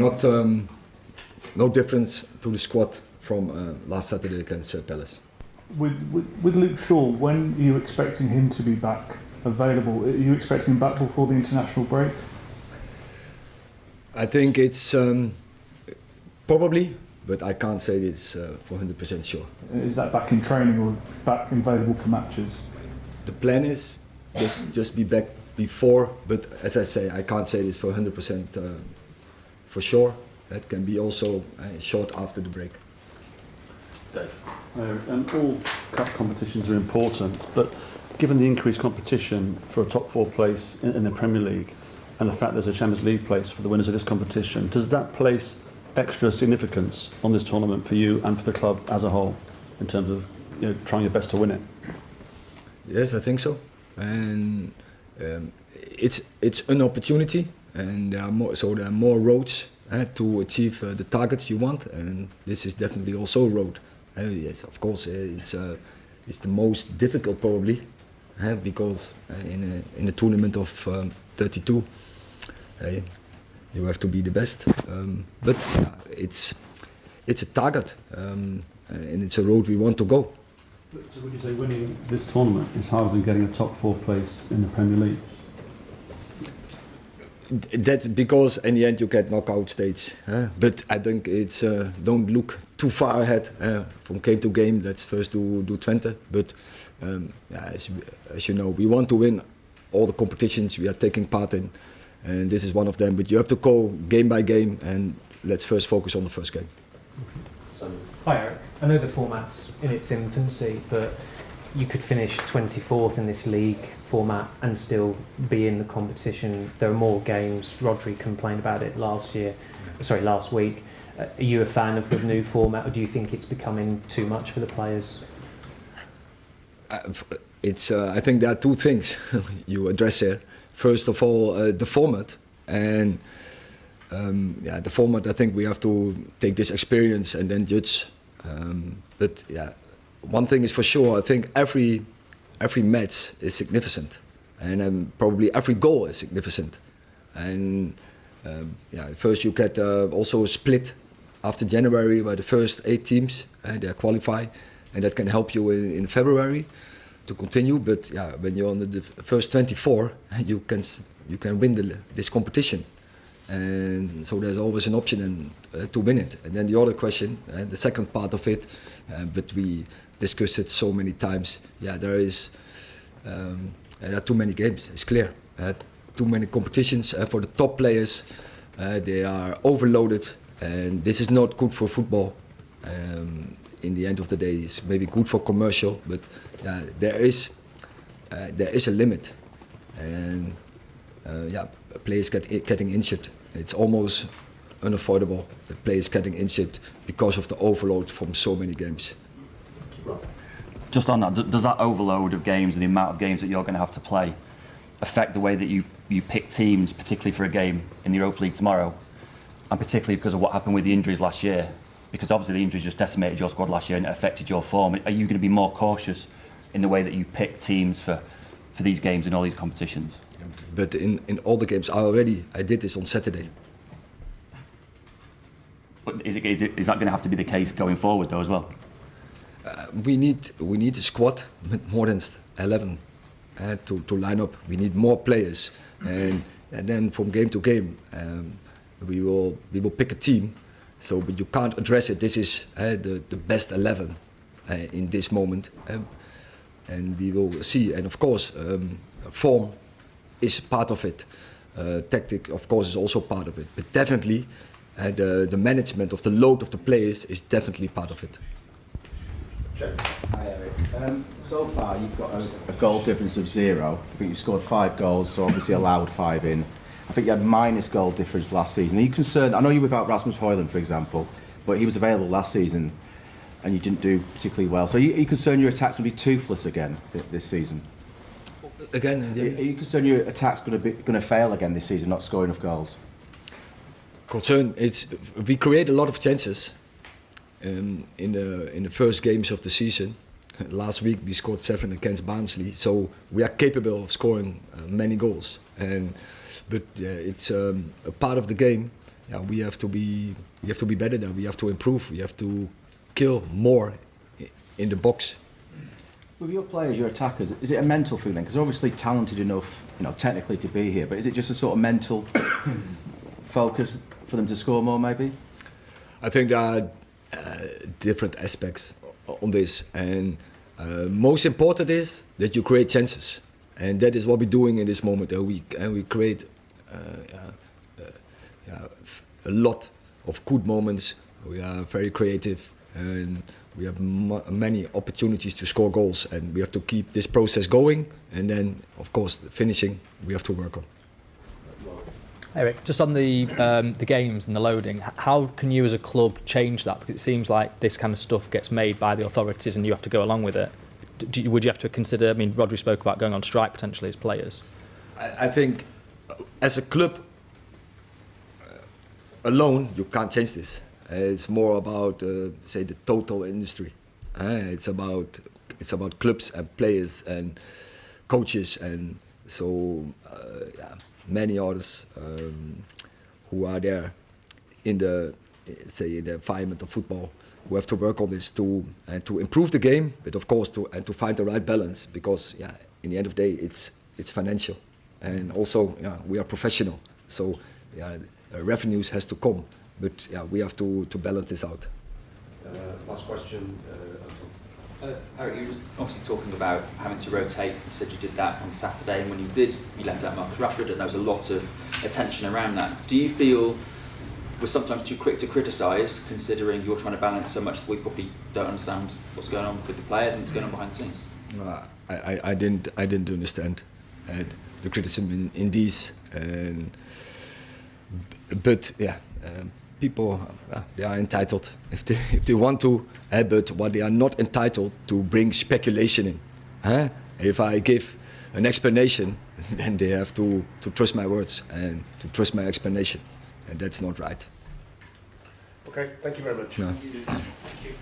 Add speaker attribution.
Speaker 1: not no difference to the squad from last Saturday against Palace.
Speaker 2: With Luke Shaw, when are you expecting him to be back available? Are you expecting him back before the international break?
Speaker 1: I think it's probably, but I can't say it's for 100% sure.
Speaker 2: Is that back in training or back available for matches?
Speaker 1: The plan is just be back before, but as I say, I can't say this for 100% for sure. That can be also short after the break.
Speaker 3: And all cup competitions are important, but given the increased competition for a top four place in the Premier League and the fact there's a Champions League place for the winners of this competition, does that place extra significance on this tournament for you and for the club as a whole in terms of trying your best to win it?
Speaker 1: Yes, I think so, and it's an opportunity, and there are more roads to achieve the targets you want, and this is definitely also a road. Yes, of course, it's the most difficult probably, because in a tournament of 32, you have to be the best. But it's a target, and it's a road we want to go.
Speaker 3: So would you say winning this tournament is harder than getting a top four place in the Premier League?
Speaker 1: That's because in the end you get knockout stage. But I think it's don't look too far ahead from game to game. Let's first do 20. But as you know, we want to win all the competitions we are taking part in, and this is one of them. But you have to go game by game, and let's first focus on the first game.
Speaker 4: Hi Erik, I know the format's in its infancy, but you could finish 24th in this league format and still be in the competition. There are more games. Rodri complained about it last week. Are you a fan of the new format, or do you think it's becoming too much for the players?
Speaker 1: I think there are two things you address here. First of all, the format, and the format. I think we have to take this experience and then judge. But one thing is for sure. I think every match is significant, and probably every goal is significant. And first you get also a split after January, where the first 8 teams they qualify, and that can help you in February to continue. But when you're on the first 24, you can win this competition, and so there's always an option to win it. And then the other question, the second part of it, but we discussed it so many times. There are too many games. It's clear. Too many competitions for the top players. They are overloaded, and this is not good for football. In the end of the day, it's maybe good for commercial, but there is a limit, and players getting injured. It's almost unavoidable. The players getting injured because of the overload from so many games.
Speaker 5: Just on that, does that overload of games and the amount of games that you're going to have to play affect the way that you pick teams, particularly for a game in the Europa League tomorrow, and particularly because of what happened with the injuries last year? Because obviously the injuries just decimated your squad last year and it affected your form. Are you going to be more cautious in the way that you pick teams for these games in all these competitions?
Speaker 1: But in all the games, I did this on Saturday.
Speaker 5: But is that going to have to be the case going forward though as well?
Speaker 1: We need a squad with more than 11 to line up. We need more players, and then from game to game, we will pick a team. So, but you can't address it. This is the best 11 in this moment, and we will see. And of course, form is part of it. Tactic, of course, is also part of it. But definitely, the management of the load of the players is definitely part of it.
Speaker 6: Hi Erik. So far you've got a goal difference of 0. I think you've scored 5 goals, so obviously allowed 5 in. I think you had minus goal difference last season. Are you concerned? I know you're without Rasmus Højlund, for example, but he was available last season and you didn't do particularly well. So are you concerned your attack's going to be toothless again this season?
Speaker 1: Again,
Speaker 6: are you concerned your attack's going to fail again this season, not score enough goals?
Speaker 1: Concern, we create a lot of chances. In the first games of the season. Last week we scored 7 against Barnsley, so we are capable of scoring many goals. But it's a part of the game, yeah, we have to be better there. We have to improve. We have to kill more in the box.
Speaker 6: With your players, your attackers, is it a mental feeling? Because they're obviously talented enough, technically to be here, but is it just a sort of mental focus for them to score more, maybe?
Speaker 1: I think there are different aspects on this, and most important is that you create chances, and that is what we're doing in this moment. We create a lot of good moments. We are very creative, and we have many opportunities to score goals, and we have to keep this process going. And then, of course, the finishing we have to work on.
Speaker 7: Erik, just on the games and the loading, how can you as a club change that? Because it seems like this kind of stuff gets made by the authorities and you have to go along with it. Would you have to consider, I mean, Rodri spoke about going on strike potentially as players.
Speaker 1: I think as a club alone, you can't change this. It's more about, say, the total industry. It's about clubs and players and coaches, and so many others who are there in the environment of football, who have to work on this to improve the game, but of course to find the right balance, because in the end of the day it's financial, and also we are professional, so revenues has to come, but we have to balance this out.
Speaker 8: Last question.
Speaker 9: Erik, you were obviously talking about having to rotate. You said you did that on Saturday, and when you did, you left out Marcus Rashford, and there was a lot of attention around that. Do you feel we're sometimes too quick to criticise, considering you're trying to balance so much that we probably don't understand what's going on with the players and what's going on behind the scenes?
Speaker 1: I didn't understand the criticism in these, but people they are entitled if they want to, but what they are not entitled to bring speculation in. If I give an explanation, then they have to trust my words and to trust my explanation, and that's not right.
Speaker 8: Okay, thank you very much.
Speaker 1: No.
Speaker 9: Thank you.